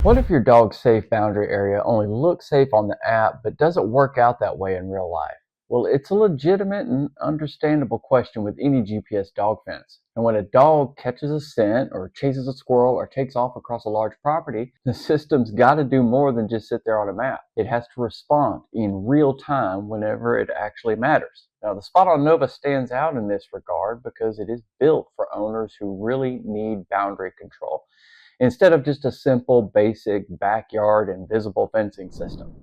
What if your dog's safe boundary area only looks safe on the app but doesn't work out that way in real life? Well, it's a legitimate and understandable question with any GPS dog fence. And when a dog catches a scent or chases a squirrel or takes off across a large property, the system's got to do more than just sit there on a map. It has to respond in real time whenever it actually matters. Now, the SpotOn Nova stands out in this regard because it is built for owners who really need boundary control instead of just a simple, basic backyard and visible fencing system.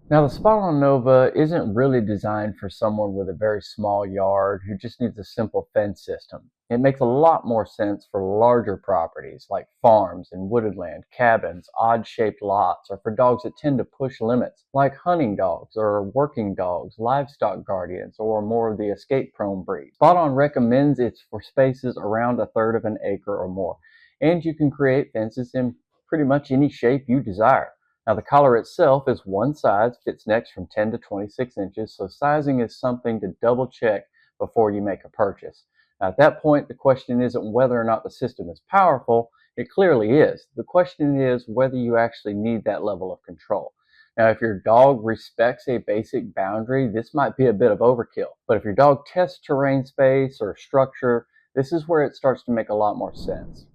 Now, the SpotOn Nova isn't really designed for someone with a very small yard who just needs a simple fence system. It makes a lot more sense for larger properties like farms and wooded land, cabins, odd-shaped lots, or for dogs that tend to push limits like hunting dogs or working dogs, livestock guardians, or more of the escape-prone breed. SpotOn recommends it for spaces around a third of an acre or more, and you can create fences in pretty much any shape you desire. Now, the collar itself is one size, fits next from 10 to 26 inches, so sizing is something to double check before you make a purchase. Now, at that point, the question isn't whether or not the system is powerful. It clearly is. The question is whether you actually need that level of control. Now, if your dog respects a basic boundary, this might be a bit of overkill. But if your dog tests terrain space or structure, this is where it starts to make a lot more sense.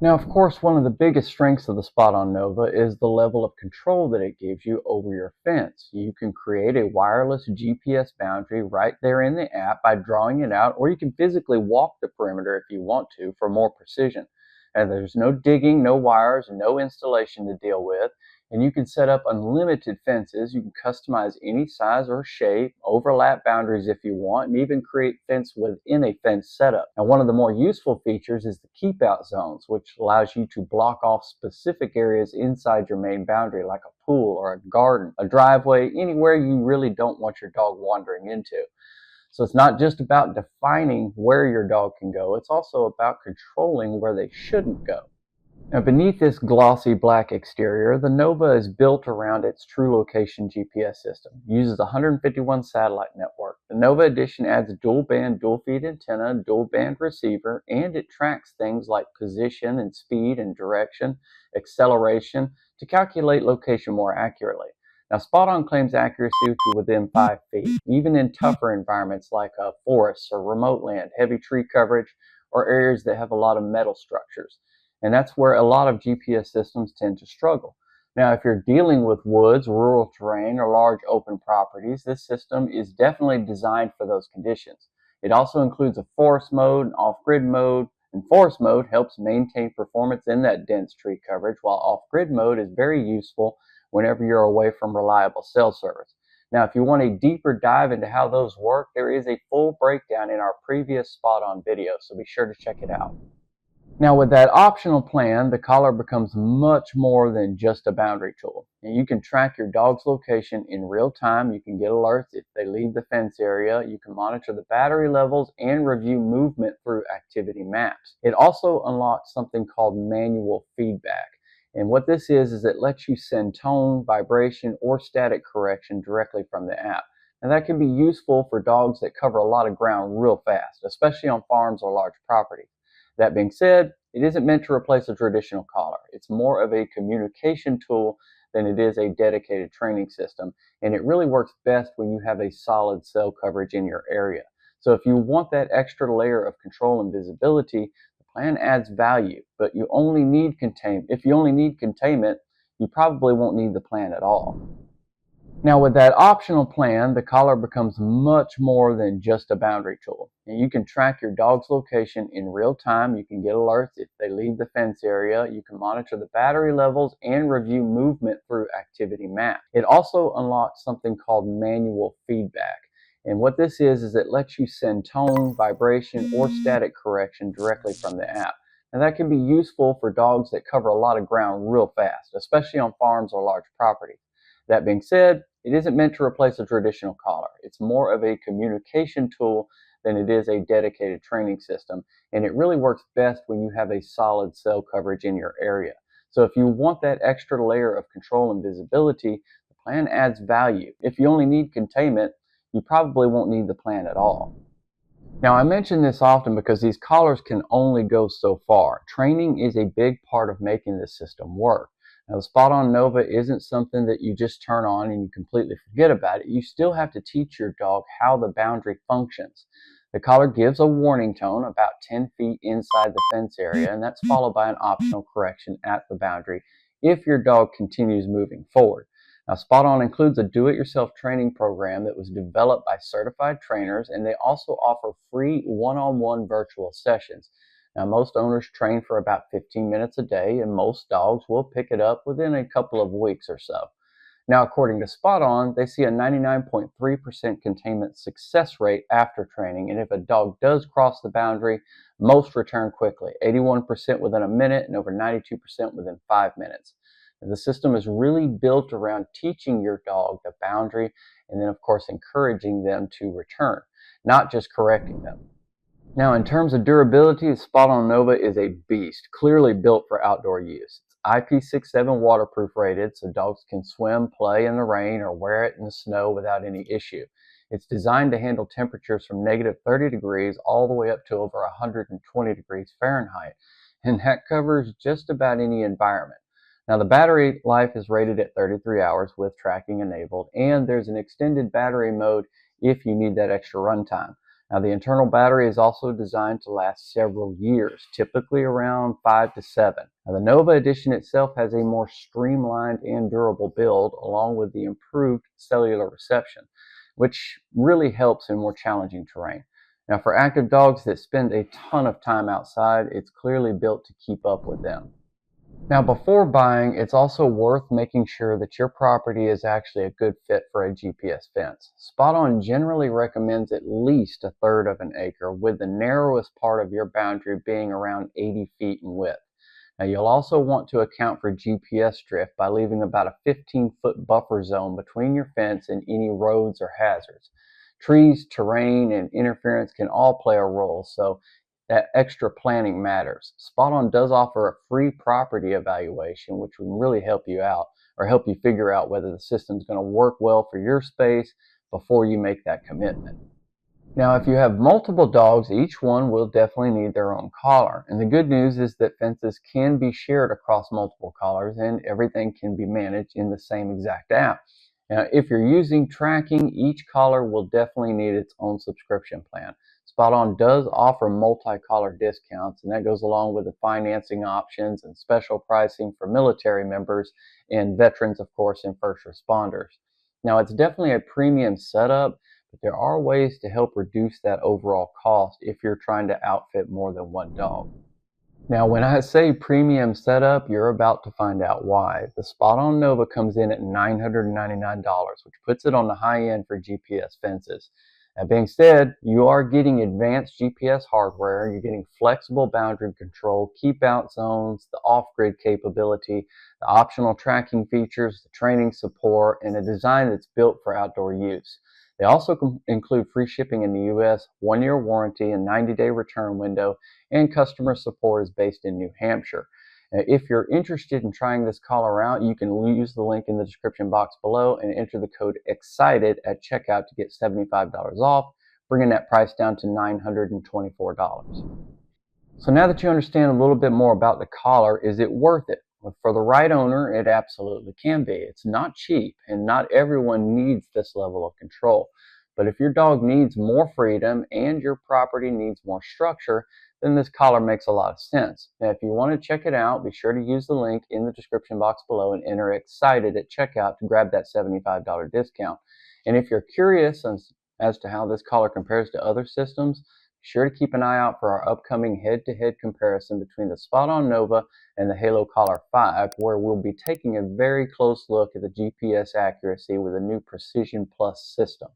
Now, of course, one of the biggest strengths of the SpotOn Nova is the level of control that it gives you over your fence. You can create a wireless GPS boundary right there in the app by drawing it out, or you can physically walk the perimeter if you want to for more precision. And there's no digging, no wires, no installation to deal with. And you can set up unlimited fences. You can customize any size or shape, overlap boundaries if you want, and even create fence within a fence setup. Now, one of the more useful features is the keep out zones, which allows you to block off specific areas inside your main boundary, like a pool or a garden, a driveway, anywhere you really don't want your dog wandering into. So it's not just about defining where your dog can go, it's also about controlling where they shouldn't go. Now, beneath this glossy black exterior, the Nova is built around its true location GPS system. It uses a 151 satellite network. The Nova Edition adds a dual band, dual feed antenna, dual band receiver, and it tracks things like position and speed and direction, acceleration to calculate location more accurately. Now, SpotOn claims accuracy to within 5 feet, even in tougher environments like forests or remote land, heavy tree coverage, or areas that have a lot of metal structures. And that's where a lot of GPS systems tend to struggle. Now, if you're dealing with woods, rural terrain, or large open properties, this system is definitely designed for those conditions. It also includes a forest mode, an off-grid mode, and forest mode helps maintain performance in that dense tree coverage, while off-grid mode is very useful whenever you're away from reliable cell service. Now, if you want a deeper dive into how those work, there is a full breakdown in our previous SpotOn video, so be sure to check it out. Now, with that optional plan, the collar becomes much more than just a boundary tool. And you can track your dog's location in real time. You can get alerts if they leave the fence area. You can monitor the battery levels and review movement through activity maps. It also unlocks something called manual feedback. And what this is it lets you send tone, vibration, or static correction directly from the app. And that can be useful for dogs that cover a lot of ground real fast, especially on farms or large properties. That being said, it isn't meant to replace a traditional collar. It's more of a communication tool than it is a dedicated training system, and it really works best when you have a solid cell coverage in your area. So if you want that extra layer of control and visibility, the plan adds value, but if you only need containment, you probably won't need the plan at all. Now, with that optional plan, the collar becomes much more than just a boundary tool. And you can track your dog's location in real time. You can get alerts if they leave the fence area. You can monitor the battery levels and review movement through activity maps. It also unlocks something called manual feedback. And what this is it lets you send tone, vibration, or static correction directly from the app. And that can be useful for dogs that cover a lot of ground real fast, especially on farms or large properties. That being said, it isn't meant to replace a traditional collar. It's more of a communication tool than it is a dedicated training system, and it really works best when you have a solid cell coverage in your area. So if you want that extra layer of control and visibility, the plan adds value. If you only need containment, you probably won't need the plan at all. Now, I mention this often because these collars can only go so far. Training is a big part of making this system work. Now, the SpotOn Nova isn't something that you just turn on and you completely forget about it. You still have to teach your dog how the boundary functions. The collar gives a warning tone about 10 feet inside the fence area, and that's followed by an optional correction at the boundary if your dog continues moving forward. Now, SpotOn includes a do-it-yourself training program that was developed by certified trainers, and they also offer free one-on-one virtual sessions. Now, most owners train for about 15 minutes a day, and most dogs will pick it up within a couple of weeks or so. Now, according to SpotOn, they see a 99.3% containment success rate after training, and if a dog does cross the boundary, most return quickly, 81% within a minute and over 92% within 5 minutes. And the system is really built around teaching your dog the boundary and then, of course, encouraging them to return, not just correcting them. Now, in terms of durability, the SpotOn Nova is a beast, clearly built for outdoor use. It's IP67 waterproof rated, so dogs can swim, play in the rain, or wear it in the snow without any issue. It's designed to handle temperatures from negative 30 degrees all the way up to over 120 degrees Fahrenheit, and that covers just about any environment. Now, the battery life is rated at 33 hours with tracking enabled, and there's an extended battery mode if you need that extra runtime. Now, the internal battery is also designed to last several years, typically around 5 to 7. Now, the Nova Edition itself has a more streamlined and durable build, along with the improved cellular reception, which really helps in more challenging terrain. Now, for active dogs that spend a ton of time outside, it's clearly built to keep up with them. Now, before buying, it's also worth making sure that your property is actually a good fit for a GPS fence. SpotOn generally recommends at least a third of an acre, with the narrowest part of your boundary being around 80 feet in width. Now, you'll also want to account for GPS drift by leaving about a 15-foot buffer zone between your fence and any roads or hazards. Trees, terrain, and interference can all play a role, so that extra planning matters. SpotOn does offer a free property evaluation, which will really help you out or help you figure out whether the system's going to work well for your space before you make that commitment. Now, if you have multiple dogs, each one will definitely need their own collar. And the good news is that fences can be shared across multiple collars and everything can be managed in the same exact app. Now, if you're using tracking, each collar will definitely need its own subscription plan. SpotOn does offer multi-collar discounts, and that goes along with the financing options and special pricing for military members and veterans, of course, and first responders. Now, it's definitely a premium setup, but there are ways to help reduce that overall cost if you're trying to outfit more than one dog. Now, when I say premium setup, you're about to find out why. The SpotOn Nova comes in at $999, which puts it on the high end for GPS fences. That being said, you are getting advanced GPS hardware, you're getting flexible boundary control, keep out zones, the off-grid capability, the optional tracking features, the training support, and a design that's built for outdoor use. They also include free shipping in the US, 1-year warranty, and 90-day return window, and customer support is based in New Hampshire. If you're interested in trying this collar out, you can use the link in the description box below and enter the code EXCITED at checkout to get $75 off, bringing that price down to $924. So now that you understand a little bit more about the collar, is it worth it? Well, for the right owner, it absolutely can be. It's not cheap, and not everyone needs this level of control. But if your dog needs more freedom and your property needs more structure, then this collar makes a lot of sense. Now, if you want to check it out, be sure to use the link in the description box below and enter EXCITED at checkout to grab that $75 discount. And if you're curious as to how this collar compares to other systems, be sure to keep an eye out for our upcoming head-to-head comparison between the SpotOn Nova and the Halo Collar 5, where we'll be taking a very close look at the GPS accuracy with a new Precision Plus system.